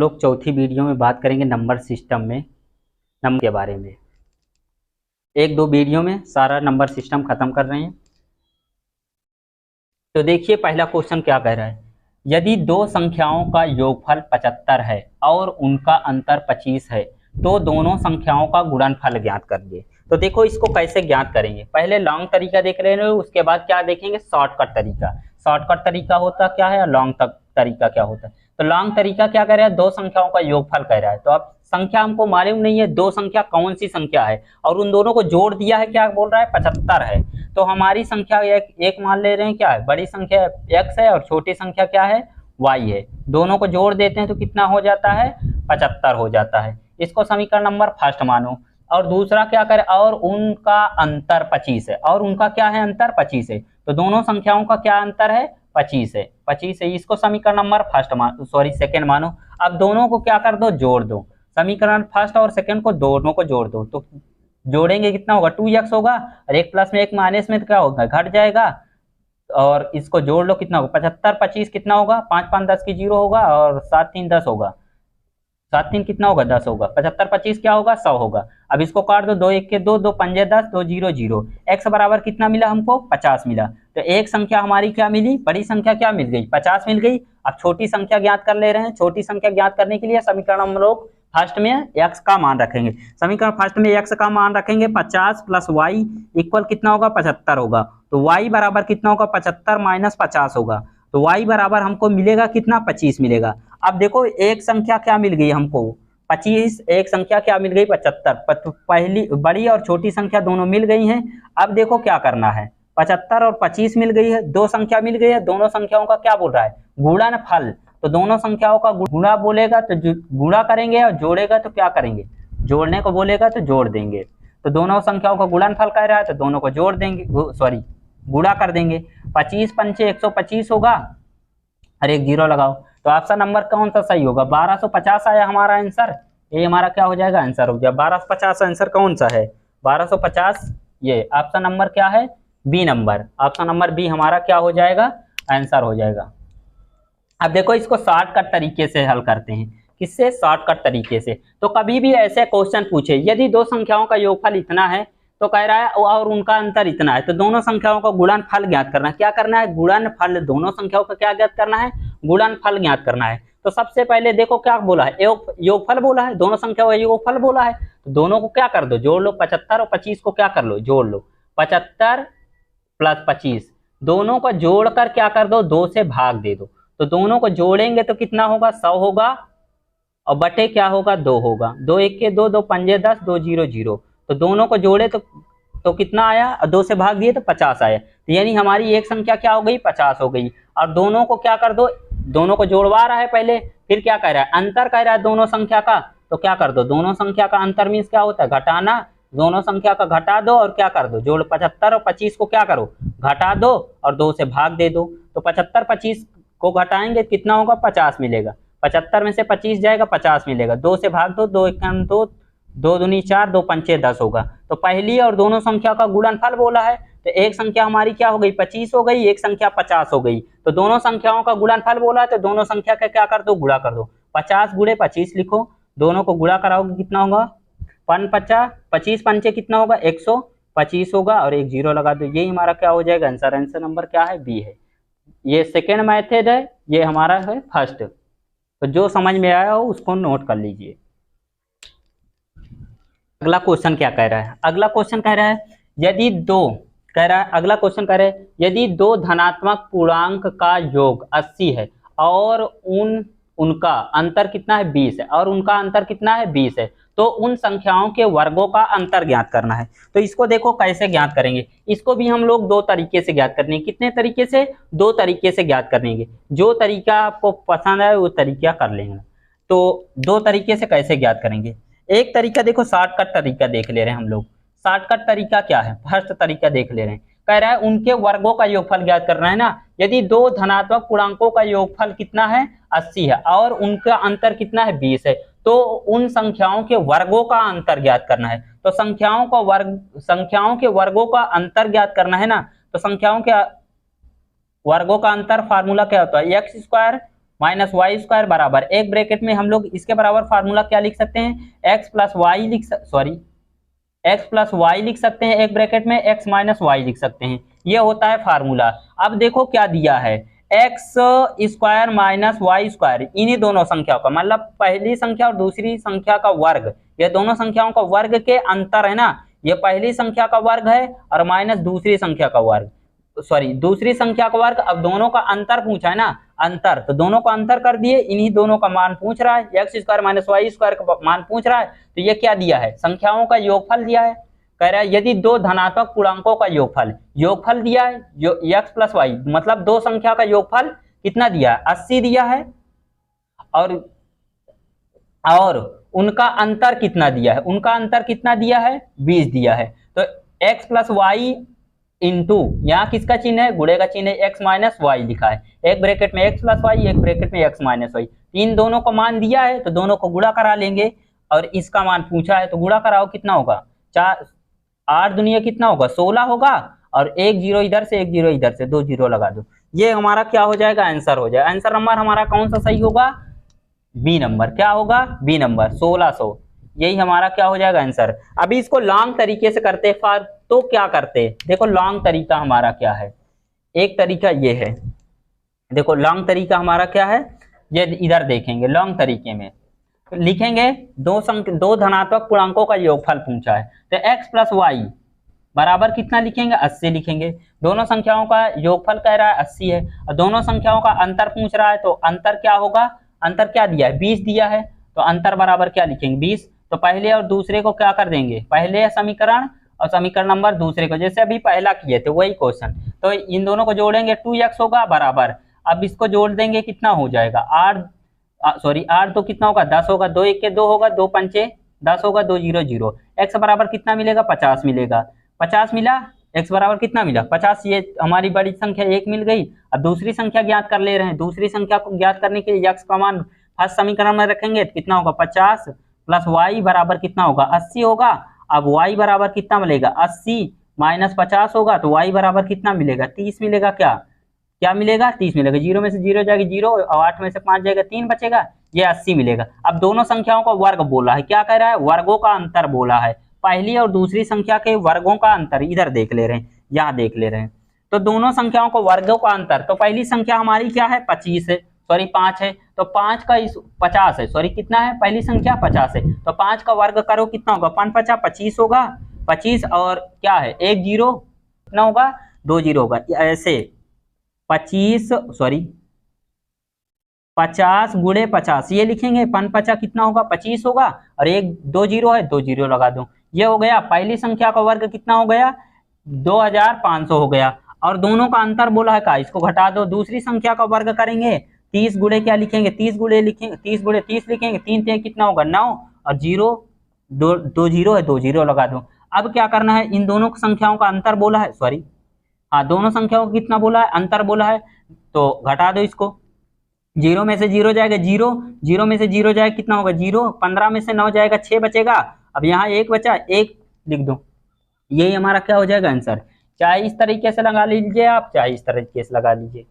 लोग चौथी वीडियो में बात करेंगे नंबर सिस्टम में, नंबर के बारे में। एक दो वीडियो में सारा नंबर सिस्टम खत्म कर रहे हैं। तो देखिए पहला क्वेश्चन क्या कह रहा है, यदि दो संख्याओं का योगफल 75 है और उनका अंतर 25 है तो दोनों संख्याओं का गुणनफल ज्ञात करिए। तो देखो इसको कैसे ज्ञात करेंगे, पहले लॉन्ग तरीका देख रहे हैं, उसके बाद क्या देखेंगे, शॉर्टकट तरीका। शॉर्टकट तरीका होता क्या है और लॉन्ग तरीका क्या होता है। तो लॉन्ग तरीका क्या कह रहा है, दो संख्याओं का योगफल कह रहा है। तो अब संख्या हमको मालूम नहीं है दो संख्या कौन सी संख्या है, और उन दोनों को जोड़ दिया है, क्या बोल रहा है 75 है। तो हमारी संख्या एक मान ले रहे हैं, क्या है, बड़ी संख्या x है और छोटी संख्या क्या है, y है। दोनों को जोड़ देते हैं तो कितना हो जाता है, 75 हो जाता है। इसको समीकरण नंबर फर्स्ट मानो। और दूसरा क्या करे, और उनका अंतर 25 है, और उनका क्या है, अंतर 25 है। तो दोनों संख्याओं का क्या अंतर है, 25 है, 25 है। इसको समीकरण नंबर फर्स्ट मानो, सॉरी सेकेंड मानो। अब दोनों को क्या कर दो, जोड़ दो। समीकरण फर्स्ट और सेकेंड को दोनों को जोड़ दो, तो जोड़ेंगे कितना होगा, 2x होगा, और एक प्लस में एक माइनस में तो क्या होगा, घट जाएगा। और इसको जोड़ लो, कितना होगा, 75 25 कितना होगा, 5 5 10 की 0 होगा, और 7 3 10 होगा, 7 3 कितना होगा, 10 होगा। 75 25 क्या होगा, 100 होगा। अब इसको काट दो, 2 1 के 2, 2 पंजे 10, 2 0 0। x बराबर कितना मिला हमको, 50 मिला। तो एक संख्या हमारी क्या मिली, बड़ी संख्या क्या मिल गई, 50 मिल गई। अब छोटी संख्या ज्ञात कर ले रहे हैं। छोटी संख्या ज्ञात करने के लिए समीकरण हम लोग फर्स्ट में x का मान रखेंगे। समीकरण फर्स्ट में x का मान रखेंगे, 50 प्लस y इक्वल कितना होगा, 75 होगा। तो y बराबर कितना होगा, 75 माइनस 50 होगा। तो y बराबर हमको मिलेगा कितना, 25 मिलेगा। अब देखो एक संख्या क्या मिल गई हमको, 25, एक संख्या क्या मिल गई, 75। पहली बड़ी और छोटी संख्या दोनों मिल गई हैं। अब देखो क्या करना है, 75 और 25 मिल गई है, दो संख्या मिल गई है, दोनों संख्याओं का क्या बोल रहा है, गुणनफल। तो दोनों संख्याओं का गुणा बोलेगा तो गुणा करेंगे, और जोड़ेगा तो क्या करेंगे, जोड़ने को बोलेगा तो जोड़ देंगे। तो दोनों संख्याओं का गुणनफल कह रहा है तो दोनों को जोड़ देंगे, सॉरी गुणा कर देंगे। 25 पंचे 125 होगा, और एक जीरो लगाओ। तो ऑप्शन नंबर कौन सा सही होगा, 1250 आया हमारा आंसर। ये हमारा क्या हो जाएगा, आंसर हो गया 1250। आंसर कौन सा है, 1250। ये ऑप्शन नंबर क्या है, B number. Option number B हमारा क्या हो जाएगा, आंसर हो जाएगा। अब देखो इसको शॉर्टकट तरीके से हल करते हैं। किससे, शॉर्टकट तरीके से। तो कभी भी ऐसे क्वेश्चन पूछे, यदि दो संख्याओं का योगफल इतना है तो कह रहा है और उनका अंतर इतना है, तो दोनों संख्याओं का गुणनफल ज्ञात करना है। क्या करना है, गुणनफल। दोनों संख्याओं का क्या ज्ञात करना है, गुणनफल ज्ञात करना है। तो सबसे पहले देखो क्या बोला है, योगफल बोला है, दोनों संख्याओं का योगफल बोला है। तो दोनों को क्या कर दो, जोड़ लो। 75 और 25 को क्या कर लो, जोड़ लो। 75 प्लस 25 दोनों को जोड़कर क्या कर दो, 2 से भाग दे दो। तो दोनों को जोड़ेंगे तो कितना होगा, 100 होगा, और बटे क्या होगा, 2 होगा। 2 1 के 2, 2 पंजे 10, 2 0 0। तो दोनों को जोड़े तो कितना आया, 2 से भाग दिए तो 50 आया। तो यानी हमारी एक संख्या क्या हो गई, 50 हो गई। और दोनों को क्या कर दो, दोनों को जोड़वा रहा है पहले, फिर क्या कह रहा है, अंतर कह रहा है दोनों संख्या का। तो क्या कर दो, दोनों संख्या का अंतर मीन्स क्या होता है, घटाना। दोनों संख्या का घटा दो और क्या कर दो, जोड़। 75 और 25 को क्या करो, घटा दो और 2 से भाग दे दो। तो 75 25 को घटाएंगे कितना होगा, 50 मिलेगा। 75 में से 25 जाएगा, 50 मिलेगा। 2 से भाग दो, 2 1 2, 2 दूनी 4, 2 पंचे 10 होगा। तो पहली और दोनों संख्या का गुणनफल बोला है। तो एक संख्या हमारी क्या हो गई, 25 हो गई, एक संख्या 50 हो गई। तो दोनों संख्याओं का गुणनफल बोला है, तो दोनों संख्या का क्या कर दो, गुणा कर दो। 50 गुणे 25 लिखो, दोनों को गुणा कराओगे कितना होगा, 25 पंचे कितना होगा, 125 होगा, और एक जीरो लगा दो। यही हमारा क्या हो जाएगा आंसर। आंसर नंबर क्या है, बी है। ये सेकेंड मेथड है, ये हमारा है फर्स्ट। तो जो समझ में आया हो उसको नोट कर लीजिए। अगला क्वेश्चन क्या कह रहा है, अगला क्वेश्चन कह रहा है यदि दो, कह रहा है अगला क्वेश्चन कह रहा है यदि दो धनात्मक पूर्णांक का योग 80 है और उनका अंतर कितना है, 20 है, और उनका अंतर कितना है, 20 है, तो उन संख्याओं के वर्गों का अंतर ज्ञात करना है। तो इसको देखो कैसे ज्ञात करेंगे। इसको भी हम लोग दो तरीके से ज्ञात करेंगे। कितने तरीके से, दो तरीके से ज्ञात करेंगे। जो तरीका आपको पसंद है वो तरीका कर लेंगे। तो दो तरीके से कैसे ज्ञात करेंगे, एक तरीका देखो शॉर्टकट तरीका देख ले रहे हैं हम लोग। शॉर्टकट तरीका क्या है, फर्स्ट तरीका देख ले रहे हैं। कह रहा है उनके वर्गों का योगफल ज्ञात करना है ना। यदि दो धनात्मक पूर्णांकों का योगफल कितना है, 80 है, और उनका अंतर कितना है, 20 है, तो उन संख्याओं के वर्गों का अंतर ज्ञात करना है। तो संख्याओं के वर्गों का अंतर ज्ञात करना है ना। तो संख्याओं के वर्गों का अंतर फार्मूला क्या होता है, x² माइनस वाई स्क्वायर बराबर, एक ब्रैकेट में हम लोग इसके बराबर फार्मूला क्या लिख सकते हैं, एक्स प्लस वाई लिख सकते हैं, एक ब्रैकेट में एक्स माइनस वाई लिख सकते हैं, ये होता है फार्मूला। अब देखो क्या दिया है, x square minus y square, इन्हीं दोनों संख्याओं का मतलब पहली संख्या और दूसरी संख्या का वर्ग, ये दोनों संख्याओं का वर्ग के अंतर है ना, ये पहली संख्या का वर्ग है और माइनस दूसरी संख्या का वर्ग, दूसरी संख्या का वर्ग। अब दोनों का अंतर पूछा है ना, अंतर, तो दोनों का अंतर कर दिए, इन्हीं दोनों का मान पूछ रहा है, x square minus y square का मान पूछ रहा है, तो ये क्या दिया है, संख्याओं का योगफल दिया है। कह रहा है यदि दो धनात्मक पूर्णांकों का योगफल दिया है, जो एक्स प्लस वाई, मतलब दो संख्या का योगफल कितना दिया है, 80 दिया है, और उनका अंतर कितना दिया है, उनका अंतर कितना दिया है, 20 दिया है। तो x प्लस वाई इंटू, यहाँ किसका चिन्ह है, गुणे का चिन्ह है, एक्स माइनस वाई लिखा है, एक ब्रैकेट में एक्स प्लस वाई, एक ब्रैकेट में एक्स माइनस वाई, इन दोनों को मान दिया है तो दोनों को गुणा करा लेंगे, और इसका मान पूछा है तो गुणा कराओ, कितना होगा, 4 8 दुनिया कितना होगा, 16 होगा, और एक जीरो इधर से, एक जीरो इधर से, 2 जीरो लगा दो, ये हमारा क्या हो जाएगा, आंसर हो जाएगा। आंसर नंबर हमारा कौन सा सही होगा, बी नंबर, क्या होगा, बी नंबर 1600, यही हमारा क्या हो जाएगा आंसर। अभी इसको लॉन्ग तरीके से करते तो क्या करते, देखो लॉन्ग तरीका हमारा क्या है, एक तरीका ये है, देखो लॉन्ग तरीका हमारा क्या है, ये इधर देखेंगे, लॉन्ग तरीके में लिखेंगे दो धनात्मक पूर्णांकों का योगफल पूछा है, तो x प्लस वाई बराबर कितना लिखेंगे, 80 लिखेंगे, दोनों संख्याओं का योगफल कह रहा है 80 है, और दोनों संख्याओं का अंतर पूछ रहा है, तो अंतर क्या होगा, अंतर क्या दिया है, 20 दिया है, तो अंतर बराबर क्या लिखेंगे, 20। तो पहले और दूसरे को क्या कर देंगे, पहले समीकरण और समीकरण नंबर दूसरे को, जैसे अभी पहला किए थे वही क्वेश्चन, तो इन दोनों को जोड़ेंगे, 2x होगा बराबर, अब इसको जोड़ देंगे, कितना हो जाएगा, 8 तो कितना होगा, 10 होगा, 2 1 के 2 होगा, 2 पंचे 10 होगा, 2 0 0, x बराबर कितना मिलेगा, 50 मिलेगा, 50 मिला, x बराबर कितना मिला, 50, ये हमारी बड़ी संख्या 1 मिल गई। अब दूसरी संख्या ज्ञात कर ले रहे हैं, दूसरी संख्या को ज्ञात करने के लिए x का मान फर्स्ट समीकरण में रखेंगे, तो कितना होगा, 50 प्लस y बराबर कितना होगा, 80 होगा। अब y बराबर कितना मिलेगा, 80 माइनस 50 होगा, तो y बराबर कितना मिलेगा, 30 मिलेगा, क्या मिलेगा, 30 मिलेगा, 0 में से 0 जाएगी 0, और 8 में से 5 जाएगा 3 बचेगा, ये 80 मिलेगा। अब दोनों संख्याओं का वर्ग बोला है, क्या कह रहा है, वर्गों का अंतर बोला है, पहली और दूसरी संख्या के वर्गों का अंतर इधर देख ले रहे हैं, यहाँ देख ले रहे हैं, तो दोनों संख्याओं को वर्गों का अंतर, तो पहली संख्या हमारी क्या है, 25 है, 5 है, तो 5 का 50 है, कितना है, पहली संख्या 50 है, तो 5 का वर्ग करो, कितना होगा, 5 5 25 होगा, 25 और क्या है, 1 जीरो, कितना होगा, 2 जीरो होगा, ऐसे 50 गुणे 50 ये लिखेंगे, 5 5 कितना होगा, 25 होगा, और 1 2 जीरो है, 2 जीरो लगा दो, ये हो गया। पहली संख्या का वर्ग कितना हो गया, 2500 हो गया, और दोनों का अंतर बोला है का, इसको घटा दो, दूसरी संख्या का वर्ग करेंगे, 30 गुणे क्या लिखेंगे, 30 गुणे 30 लिखेंगे, 3 3 कितना होगा, 9, और 2 जीरो है, 2 जीरो लगा दो। अब क्या करना है, इन दोनों संख्याओं का अंतर बोला है, हाँ दोनों संख्याओं को कितना बोला है, अंतर बोला है, तो घटा दो इसको, 0 में से 0 जाएगा 0, 0 में से 0 जाएगा कितना होगा 0, 15 में से 9 जाएगा 6 बचेगा, अब यहाँ 1 बचा, 1 लिख दो, यही हमारा क्या हो जाएगा आंसर। चाहे इस तरीके से लगा लीजिए आप, चाहे इस तरीके से लगा लीजिए।